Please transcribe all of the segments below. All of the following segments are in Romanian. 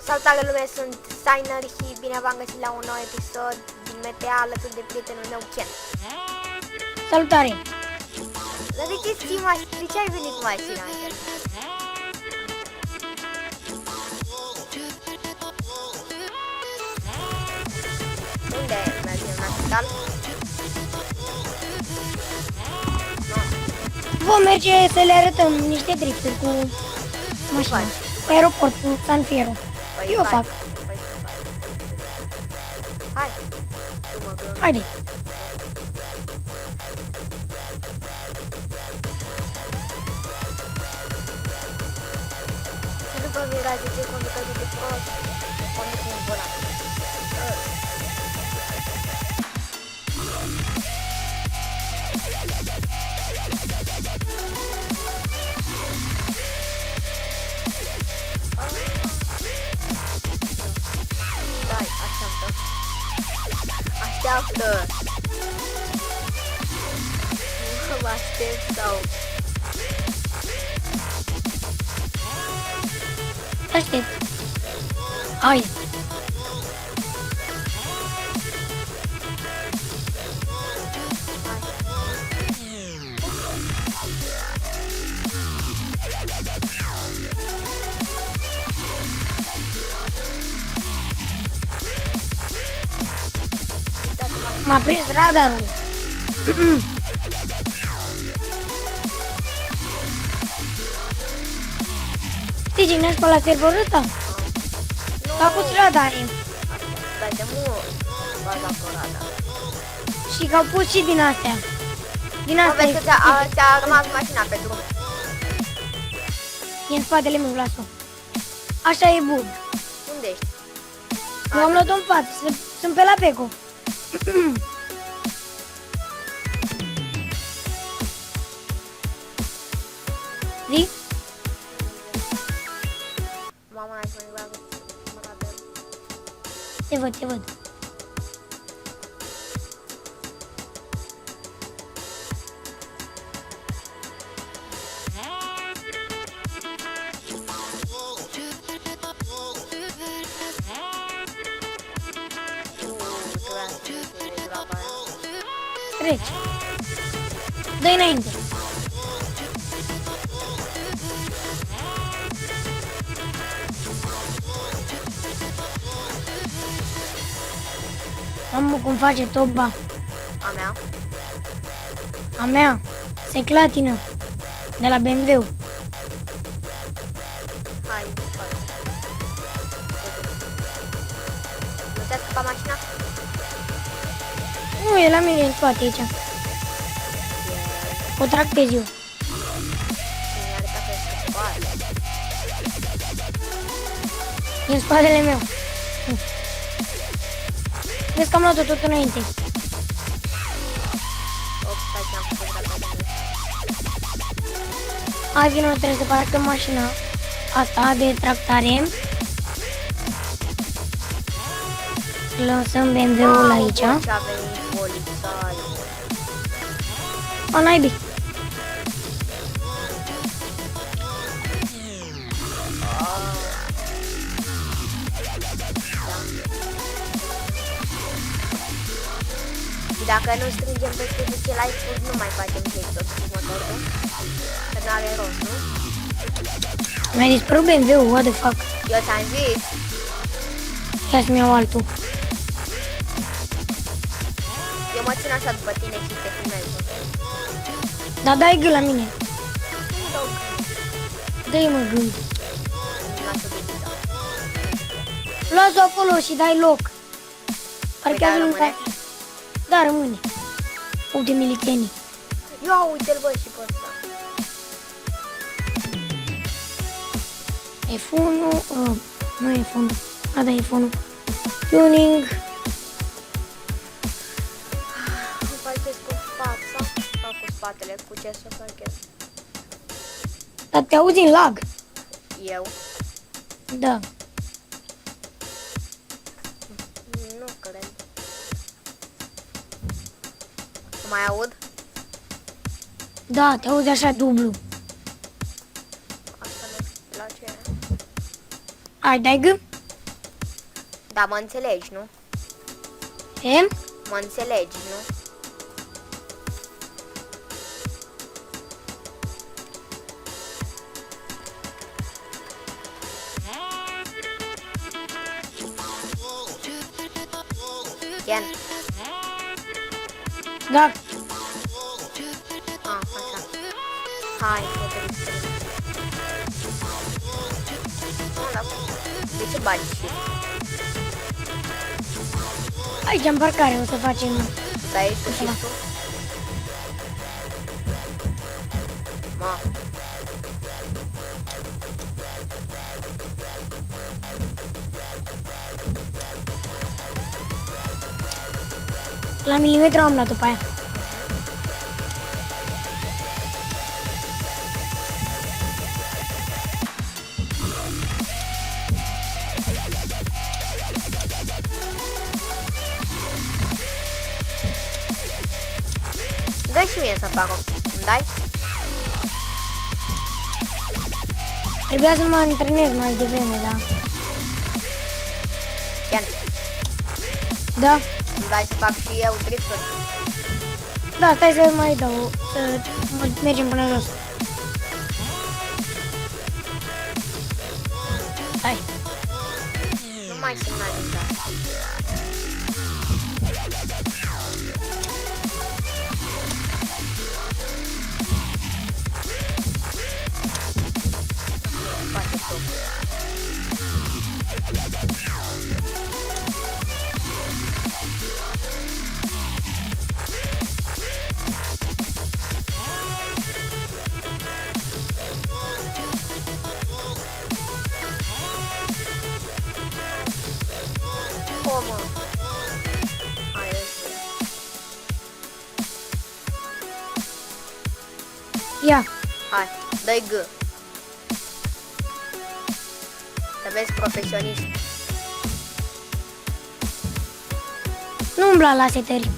Salutare lume, sunt Sainer și bine v-am găsit la un nou episod din MTA alături de prietenul meu Ken. Salutare! Dar de ce ai venit cu mașina, Ken? Unde mergem la spital? Vom merge să le arătăm niște drifturi cu mașina. Pe aeroportul San Fierro. Eu fac. Hai. Haide. Și după viraje ce conducător de prost, conduc un volan. Stai, așteaptă. Așteaptă. Nu mă aștept sau... Aștept. Haide. M-a prins radarul. Știi cine ești pe la serverul ăsta? S-a pus radare. Dar de mult baza cu radar. Și că au pus și din astea. Din Mă astea vezi că ți-a rămas mașina pe drum. e în spatele meu, las-o. Așa e bun. Unde ești? Eu am luat-o în față, sunt pe la Peco. Zi? Mama, n-ai să mă radar. Te văd, te văd. Treci. Dă-i înainte. Mamă, cum face toba. A mea? A mea se clatină de la BMW. Hai, nu ți-a scăpat mașina? Nu, e la mine în spate aici. O tractez eu. Cine are ca să scăpare? E în spatele meu. Vezi că am luat-o tot înainte. Ops, stai că am făcut radar. Hai, vină, trebuie să parcăm mașina asta de tractare. Lăsăm BMW-ul aici. Ce a venit polițaiul. O, naibii. Și dacă nu strângem peste 10 like-uri, nu mai facem TikTok cu motorul. Că n-are rost, nu? Mi-a dispărut BMW-ul, what the fuck. Eu ți-am zis. Ia să-mi iau altul. Eu mă țin așa după tine și te filmez, ok? Dar dai gând la mine. Nu dau gând. Dă-i mă gând. Lasă de gând. Lasă-o acolo și dai loc. Parcă Păi da, avem rămâne? Da, rămâne. Uite milițienii. Ia uite-l bă și pe ăsta. F1, nu e F1. A, da, e F1. Tuning. Îmi parchez cu fața sau cu spatele, cu ce să parchez? Dar te auzi în lag. Eu? Da. Nu cred. Mai aud? Da, te auzi așa dublu. Asta nu știu la ce. Hai, dai G. Da, mă înțelegi, nu? Ce? Mă înțelegi, nu? Ian. Da. Ah, așa. Hai, fă-te. De ce bagi și? Aici în parcare o să facem. Da, ești tu și tu? Ma. La milimetru am luat după aia. Dă și mie să fac o. Îmi dai? Trebuia să mă antrenez mai devreme, da. Ian, Da. îmi dai să fac și eu drifturi? Da, stai să mai dau, să mergem până jos. Hai. Nu mai semnaliza. Face tot. Mă. Hai, Ia. hai, dă-i G. Să vezi profesionist. Nu umbla la setări.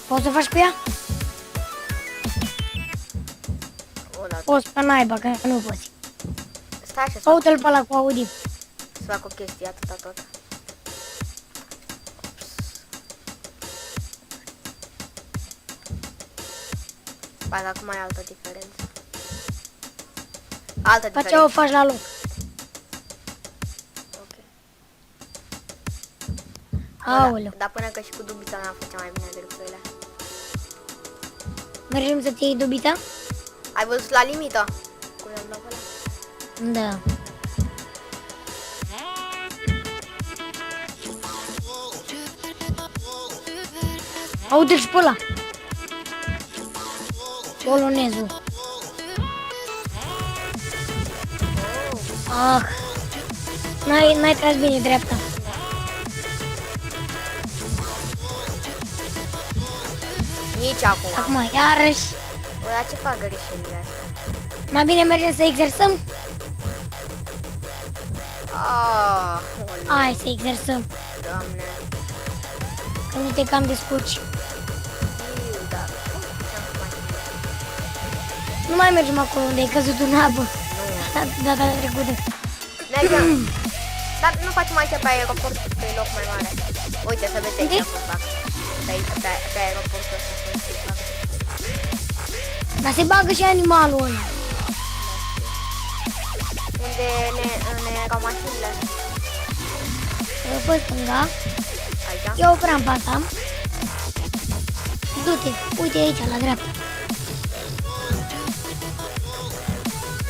Poți să faci cu ea? O, da. Poți pe naiba, că nu poți. Stai așa să fac, Aută-l pe ăla cu Audi. să fac o chestie, atâta tot. Ba, dar acum e altă diferență. Altă Pe ce o diferență. faci la loc. Ok. Aoleu. Dar până că și cu dubita mea făcea mai bine drepturile. Mergem să-ți iei dubita? Ai văzut la limită? Cum i-am dat pe ăla? Da. Aude și pe ăla. Polonezul. Ah. N-ai tras bine dreapta. Nici acum. Acum, iarăși. Bă, dar ce fac greșelile astea? Mai bine mergem să exersăm? Ah, Hai să exersăm. Doamne. Că nu te cam descurci. Iu, dar... Nu mai mergem acolo unde ai căzut în apă. Data trecută. Mergem. Dar nu facem aici pe aeroport, că e loc mai mare. Uite, să vezi aici cum fac. Pe aeroportul ăsta să fac. Dar se bagă și animalul ăla. Unde ne erau mașinile? Pe stânga. Aici? Eu o rampa asta. Du-te, uite aici, la dreapta.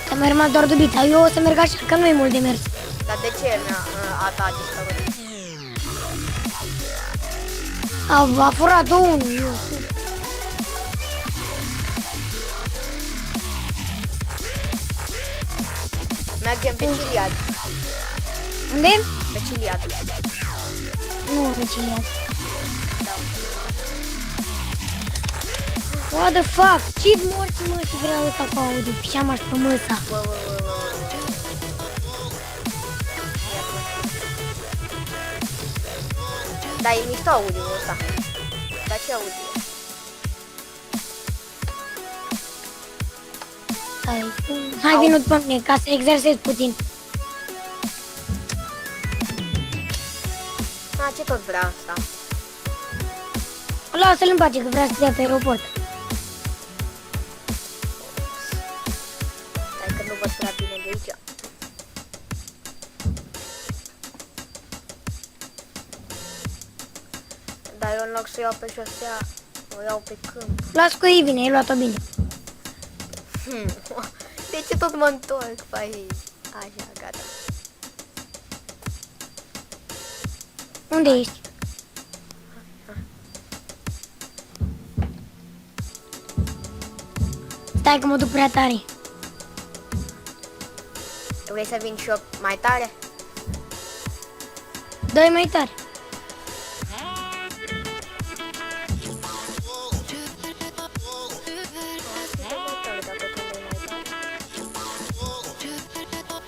Că mi-a rămas doar dubita. Eu o să merg așa, că nu e mult de mers. Dar de ce a ta dispărut? A furat unul. Eu. Mergem pe Ciliad. Unde? Pe Ciliad. Nu, pe Ciliad. Da. What the fuck? Ce morți mă și vreau ăsta cu Audi? Pișeam aș pe măsa. Bă. Da, e mișto audio-ul ăsta. Dar ce audio? Hai, vinut pe mine ca să exersez puțin. ce tot vrea asta? Lasă-l în pace că vrea să dea pe aeroport. Stai că nu văd prea bine de aici. Dar eu în loc să iau pe șosea, o iau pe câmp. Las că e bine, ai luat-o bine. De ce tot mă întorc pe aici? Așa, gata. Unde ești? Stai că mă duc prea tare. Vrei să vin și eu mai tare? Dă-i mai tare.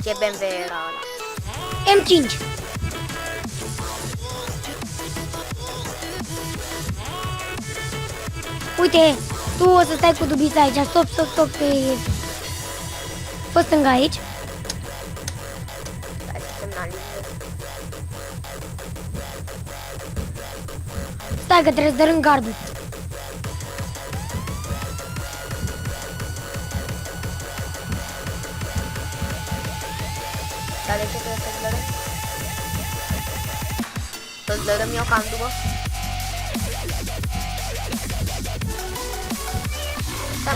Ce BMW era ăla? M5. Uite, tu o să stai cu dubița aici. Stop, stop, stop pe... Fă stânga aici. Stai să semnalizez. Stai că trebuie să dărâm gardul. Dar de ce trebuie să-ți dărâm? Să-ți dărâm eu cam după?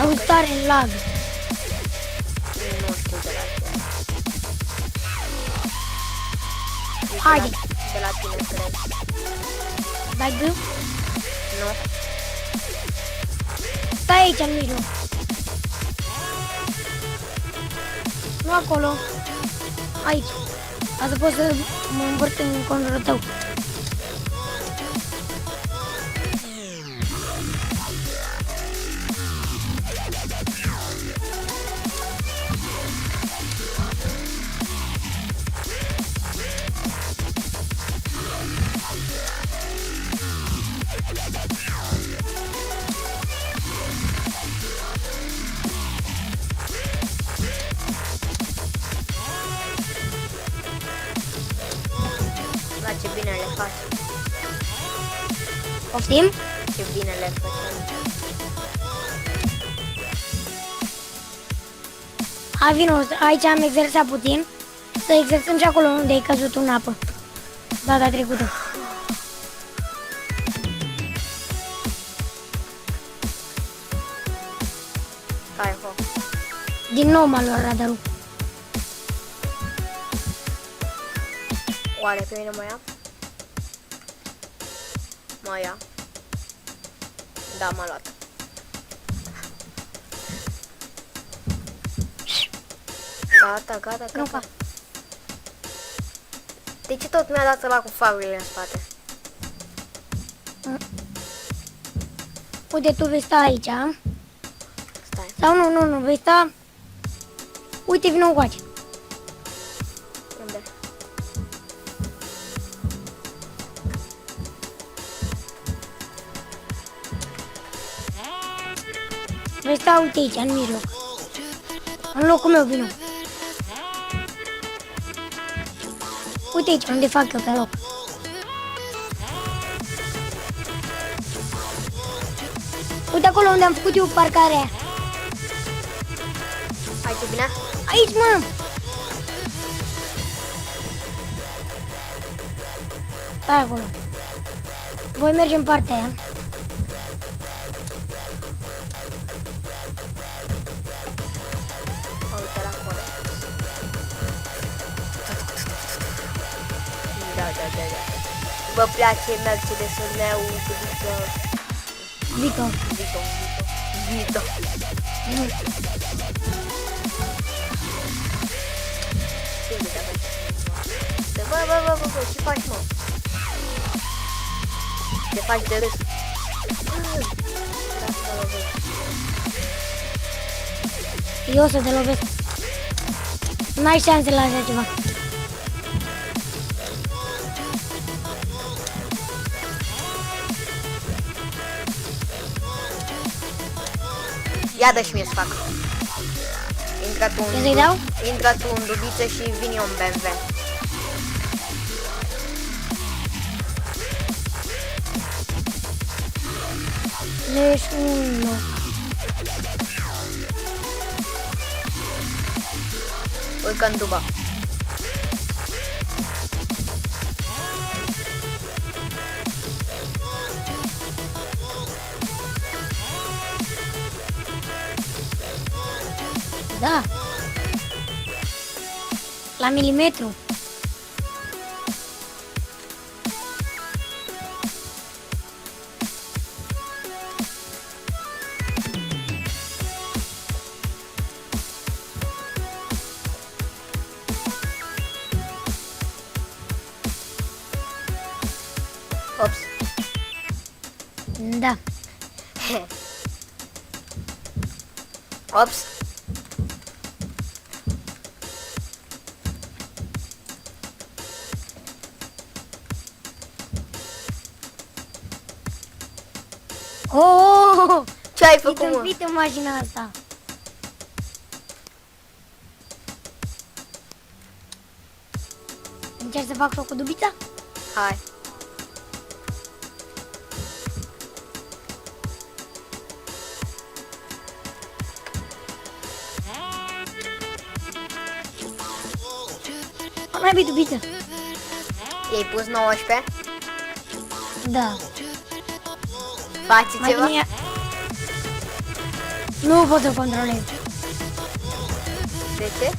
Auzi tare lag. Nu știu de la ce. Haide. De la tine, cred. Dai grâu? Nu. Stai aici în mijloc. Nu acolo. Aici. Ca să pot să mă învârt în conturul tău. La ce bine le faci. Poftim? Ce bine le faci. Hai vino, aici am exersat puțin. Să exersăm și acolo unde ai căzut în apă. Data trecută. Hai, ho. Din nou m-a luat radarul. Oare pe mine mă ia? Mă ia. Da, m-a luat. Gata, gata, Nu gata. fac. De ce tot mi-a dat ăla cu farurile în spate? Uite, tu vei sta aici. Stai. Sau nu, vei sta... Uite, vină încoace. Unde? Vei sta, uite aici, în mijloc. În locul meu, vină. Uite aici, unde fac eu pe loc. Uite acolo unde am făcut eu parcarea aia. Hai, ce bine? Aici, mă! Stai acolo. Voi merge în partea aia. Uite la acolo. Da. Vă place Mercedes-ul meu cu Vito. Vito. Bă, ce faci, mă? Te faci de râs. Eu o să te lovesc. N-ai șanse la așa ceva. Ia dă și mie să fac. Intră tu Ce să-i dau? Intră tu în dubiță și vin eu în BMW. 61. Urcă în dubă. Da. La milimetru. Ops. Da. Ops. Oh! Ce ai E făcut, mă? tâmpită mașina asta. Încerci să fac și-o cu dubița? Hai. Mai bine dubiță. I-ai pus 19? Da. Faci Mai ceva? bine... Nu pot să controlez. De ce?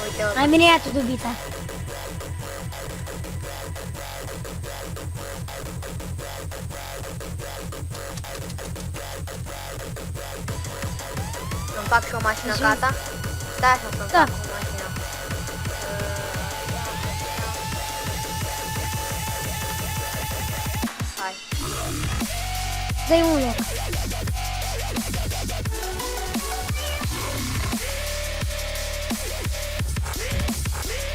Uite, Mai bine ia tu dubița. îmi fac și o mașină ca ta. Stai așa să-mi Da. fac o mașină. Hai. Dă-i un loc.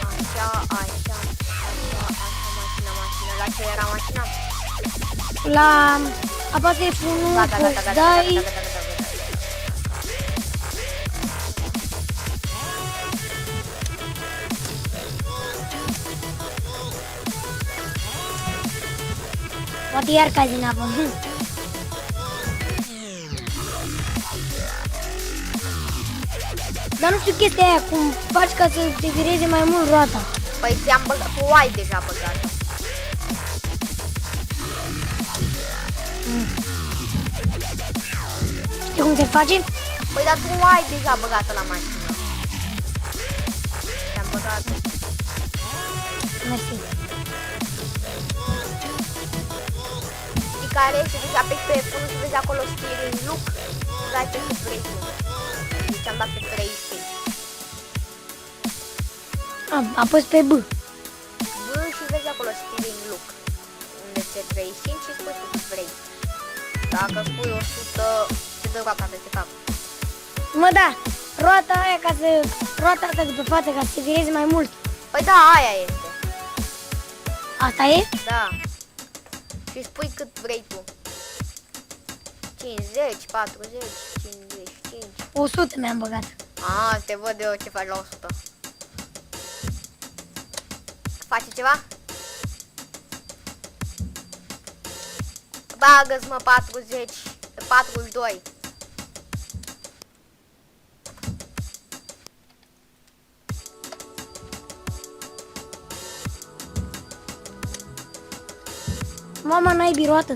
Așa, mașină. La ce era mașina? La... Apasă F1, Gata. dai... Poate iar cazi în apă. Dar nu știu chestia aia, cum faci ca să te vireze mai mult roata. Păi ți-am băgat, tu ai deja băgat. Știi cum se face? Păi dar tu ai deja băgată la mașină. Ți-am băgat. Mersi. Știi care este? Deci apeși pe F1 și vezi acolo steering look. Dai pe cât vrei tu. Deci am dat pe 33. Apăs pe B. B și vezi acolo steering look. Unde este 35 și spui tu cât vrei. Dacă spui 100, te dă roata peste cap. Mă, da, roata aia ca să... Roata asta de pe față ca să se vireze mai mult. Păi da, aia este. Asta e? Da. Și spui cât vrei tu. 50, 40, 55. 100 mi-am băgat. Ah, te văd eu ce faci la 100. Face ceva? Bagă-ți mă 40, 42. Mama, n-ai biroată.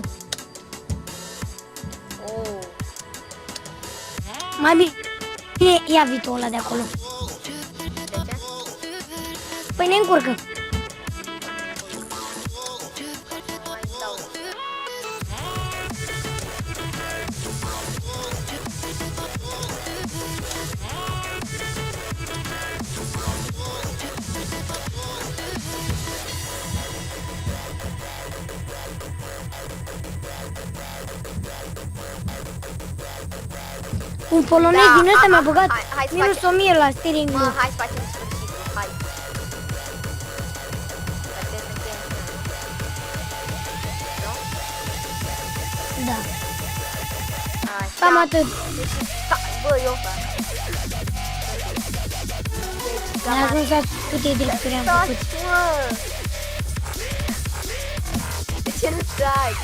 Oh. Mai bine, ia vitul ăla de acolo. De ce? Păi ne încurcă. Mai dau. Un polonez Da, din ăsta mi-a băgat hai să minus facem. 1000 la steering Mă, wheel. hai să facem sfârșitul, hai. Că trebuie să încheiem și noi. Nu? Da. Așa. Cam atât. Deci, bă, eu fac. Deci, Mi-a ajuns la câte drepturi am făcut. Taci, mă! ce nu stai.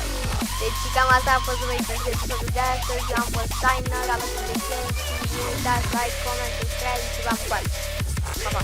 Deci cam asta a fost pentru episodul de astăzi. Eu am fost Steiner, alături de Ken și nu uitați like, comment, subscribe și v-am pupat. Pa, pa!